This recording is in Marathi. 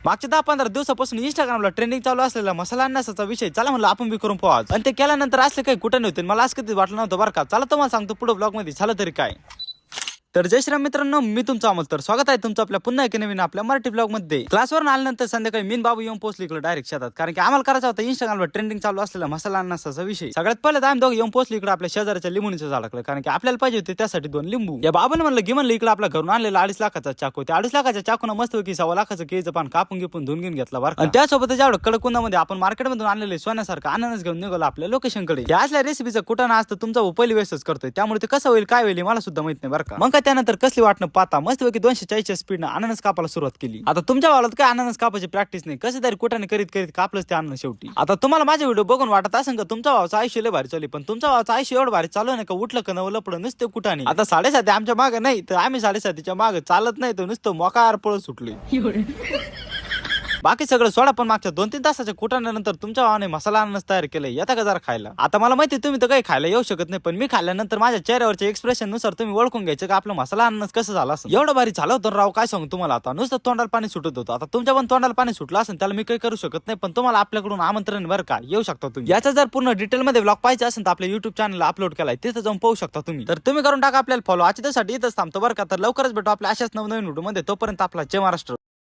मागच्या 10-15 दिवसापासून इंस्टाग्रामला ट्रेंडिंग चालू असलेला मसाला अन्नाचा विषय चला म्हणलं आपण बी करून पाहू. आणि ते केल्यानंतर असले काही कुठे नव्हते, मला असं कधी वाटलं नव्हतं बरं का. चला तुम्हाला सांगतो पुढे ब्लॉग मध्ये झालं तरी काय. तर जय श्रीराम मित्रांनो, मी तुमचा अमोल. तर स्वागत आहे तुमचं आपल्या पुन्हा एक नवीन आपल्या मराठी ब्लॉग मध्ये. क्लासवरून आल्यानंतर संध्याकाळी मीन बाबू येऊन पोहोचले इकडे डायरेक्ट शेतात, कारण की आम्हाला करायचा होता इंस्टाग्रामवर ट्रेंडिंग चालू असलेला मसाला अन्नाचा विषय. सगळ्यात पहिले तर आम्ही दोघं येऊन पोहोचले इकडे आपल्या शेजारच्या लिंबूच्या झाडाकडे, कारण की आपल्याला पाहिजे होते त्यासाठी 2 लिंबू. या बाबाने म्हणलं घे म्हणलं इकडे आपल्या घरून आणलेला 2.5 लाखाचा चाकू. त्या 2.5 लाखाच्या चाकून मस्त की 1.25 लाखाचं केळीचं पान कापून घेऊन धुवून घेऊन घेतला बरं. आणि त्यासोबत जेवढं कडक उन्हामध्ये आपण मार्केटमधून आणलेले सोन्यासारखं अननस घेऊन निघालो आपल्या लोकेशनकडे. या असल्या रेसिपीचं कुठं ना असतं तुमचा पहिली वेळेसच करतोय, त्यामुळे ते कसं होईल काय होईल मला सुद्धा माहित नाही बरं का. मग काय त्यानंतर कसली वाटणं पाता मस्तपैकी 240च्या स्पीडनं अननस कापायला सुरुवात केली. आता तुमच्या भावाला काय अननस कापायची प्रॅक्टिस नाही, कसं तरी कुठाने करीत करीत कापलंच ते अन्न शेवटी. आता तुम्हाला माझे व्हिडिओ बघून वाटत असेल का तुमच्या भावाचं आयुष्य लय भारी चालू, पण तुमच्या भावाचं आयुष्य एवढं भारी चालू नाही का उठलं का नवं लपडं नुसतं कुठाने. आता 7:30 आमच्या मागे नाही तर आम्ही 7:30च्या मागे चालत नाही तर नुसतं मोकार पळत सुटले. बाकी सगळं सोडा, पण मागच्या 2-3 तासाच्या कुटाण्यानंतर तुमच्या भावाने मसाला अननस तयार केलंय. येता का जरा खायला. आता मला माहिती तुम्ही तर काही खायला येऊ शकत नाही, पण मी खाल्ल्यानंतर माझ्या चेहऱ्यावरच्या एक्सप्रेशन नुसार तुम्ही ओळखून घ्यायचं का आपलं मसाला अननस कसं झालं असेल. एवढं भारी झालं होतं राव, काय सांगू तुम्हाला. आता नुसतं तोंडाला पाणी सुटत होतं. आता तुमच्या पण तोंडाला पाणी सुटलं असेल त्याला मी काही करू शकत नाही, पण तुम्हाला आपल्याकडून आमंत्रण बरं का, येऊ शकता तुम्ही. याचा जर पूर्ण डिटेलमध्ये ब्लॉग पाहायचा असेल तर आपल्या युट्यूब चॅनलला अपलोड केलाय, तिथे जाऊन पाहू शकता तुम्ही. तर तुम्ही करून टाका आपल्याला फॉलो. आजच्यासाठी इथंच थांबतो बरं का. तर लवकरच भेटू आपल्या अशाच नवनवीन व्हिडिओ मध्ये. तोपर्यंत आपला जय महाराष्ट्र.